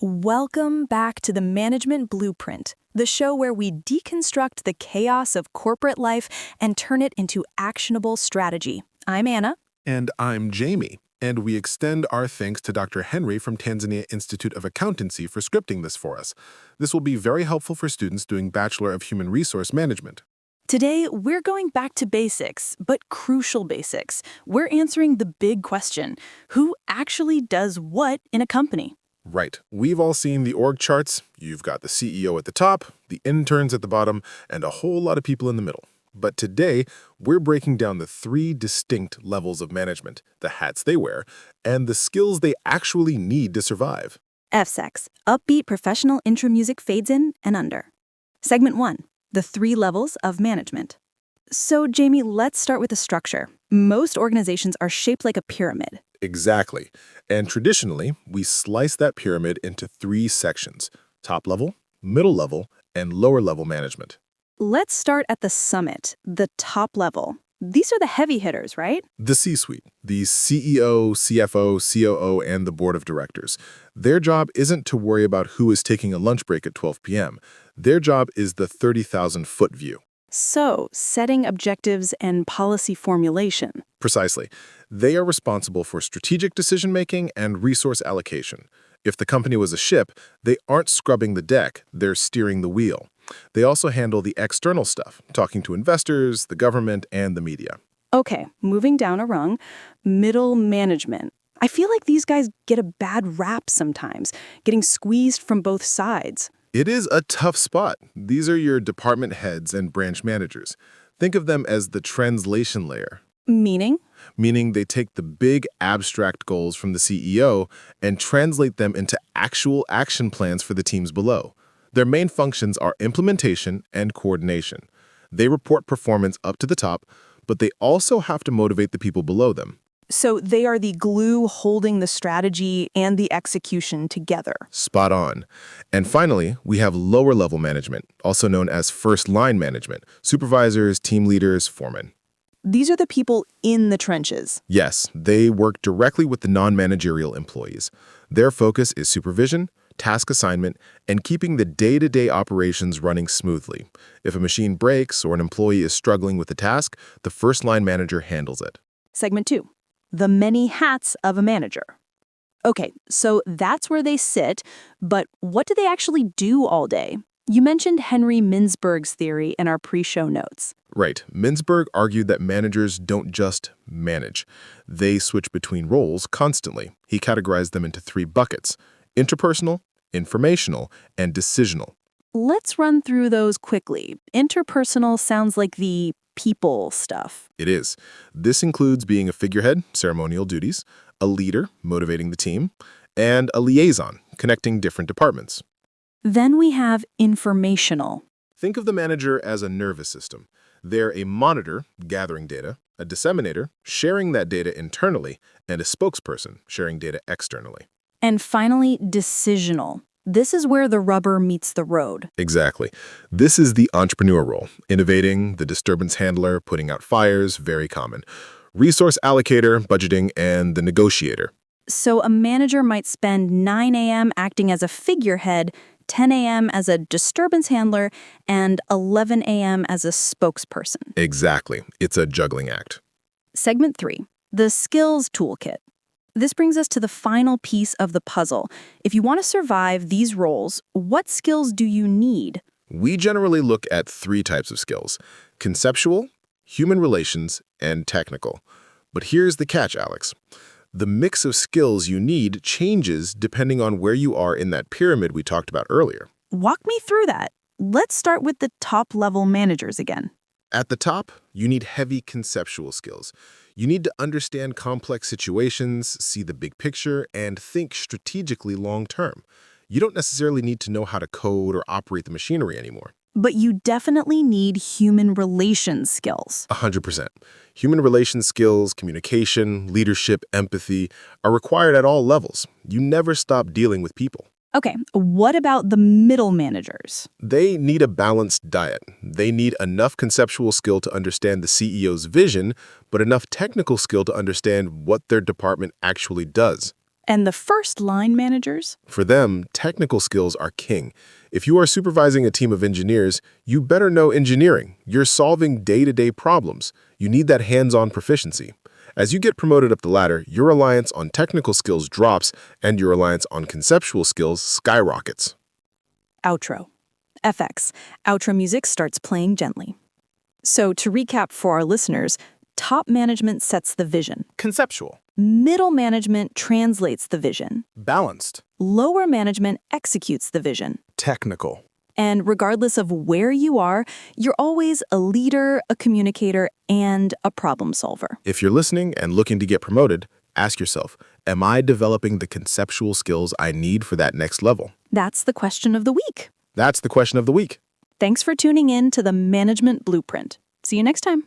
Welcome back to the Management Blueprint, the show where we deconstruct the chaos of corporate life and turn it into actionable strategy. I'm Anna. And I'm Jamie. And we extend our thanks to Dr. Henry from Tanzania Institute of Accountancy for scripting this for us. This will be very helpful for students doing Bachelor of Human Resource Management. Today, we're going back to basics, but crucial basics. We're answering the big question: who actually does what in a company? Right. We've all seen the org charts. You've got the CEO at the top, the interns at the bottom, and a whole lot of people in the middle. But today, we're breaking down the three distinct levels of management, the hats they wear, and the skills they actually need to survive. FSEX, upbeat professional intro music fades in and under. Segment 1, the three levels of management. So, Jamie, let's start with the structure. Most organizations are shaped like a pyramid. Exactly. And traditionally, we slice that pyramid into three sections: top level, middle level, and lower level management. Let's start at the summit, the top level. These are the heavy hitters, right? The C-suite, the CEO, CFO, COO, and the board of directors. Their job isn't to worry about who is taking a lunch break at 12 p.m. Their job is the 30,000-foot view. So, setting objectives and policy formulation. Precisely. They are responsible for strategic decision-making and resource allocation. If the company was a ship, they aren't scrubbing the deck, they're steering the wheel. They also handle the external stuff, talking to investors, the government, and the media. Okay, moving down a rung, middle management. I feel like these guys get a bad rap sometimes, getting squeezed from both sides. It is a tough spot. These are your department heads and branch managers. Think of them as the translation layer. Meaning? Meaning they take the big abstract goals from the CEO and translate them into actual action plans for the teams below. Their main functions are implementation and coordination. They report performance up to the top, but they also have to motivate the people below them. So they are the glue holding the strategy and the execution together. Spot on. And finally, we have lower level management, also known as first line management: supervisors, team leaders, foremen. These are the people in the trenches. Yes, they work directly with the non-managerial employees. Their focus is supervision, task assignment, and keeping the day-to-day operations running smoothly. If a machine breaks or an employee is struggling with a task, the first-line manager handles it. Segment 2, the many hats of a manager. Okay, so that's where they sit, but what do they actually do all day? You mentioned Henry Mintzberg's theory in our pre-show notes. Right. Mintzberg argued that managers don't just manage. They switch between roles constantly. He categorized them into three buckets: interpersonal, informational, and decisional. Let's run through those quickly. Interpersonal sounds like the people stuff. It is. This includes being a figurehead, ceremonial duties, a leader, motivating the team, and a liaison, connecting different departments. Then we have informational. Think of the manager as a nervous system. They're a monitor, gathering data, a disseminator, sharing that data internally, and a spokesperson, sharing data externally. And finally, decisional. This is where the rubber meets the road. Exactly. This is the entrepreneur role: innovating, the disturbance handler, putting out fires, very common. Resource allocator, budgeting, and the negotiator. So a manager might spend 9 a.m. acting as a figurehead, 10 a.m. as a disturbance handler, and 11 a.m. as a spokesperson. Exactly. It's a juggling act. Segment 3, the skills toolkit. This brings us to the final piece of the puzzle. If you want to survive these roles, what skills do you need? We generally look at three types of skills: conceptual, human relations, and technical. But here's the catch, Alex. The mix of skills you need changes depending on where you are in that pyramid we talked about earlier. Walk me through that. Let's start with the top-level managers again. At the top, you need heavy conceptual skills. You need to understand complex situations, see the big picture, and think strategically long-term. You don't necessarily need to know how to code or operate the machinery anymore. But you definitely need human relations skills. 100%. Human relations skills, communication, leadership, empathy are required at all levels. You never stop dealing with people. Okay, what about the middle managers? They need a balanced diet. They need enough conceptual skill to understand the CEO's vision, but enough technical skill to understand what their department actually does. And the first line managers? For them, technical skills are king. If you are supervising a team of engineers, you better know engineering. You're solving day-to-day problems. You need that hands-on proficiency. As you get promoted up the ladder, your reliance on technical skills drops and your reliance on conceptual skills skyrockets. Outro. FX. Outro music starts playing gently. So to recap for our listeners, top management sets the vision. Conceptual. Middle management translates the vision. Balanced. Lower management executes the vision. Technical. And regardless of where you are, you're always a leader, a communicator, and a problem solver. If you're listening and looking to get promoted, ask yourself, am I developing the conceptual skills I need for that next level? That's the question of the week. That's the question of the week. Thanks for tuning in to the Management Blueprint. See you next time.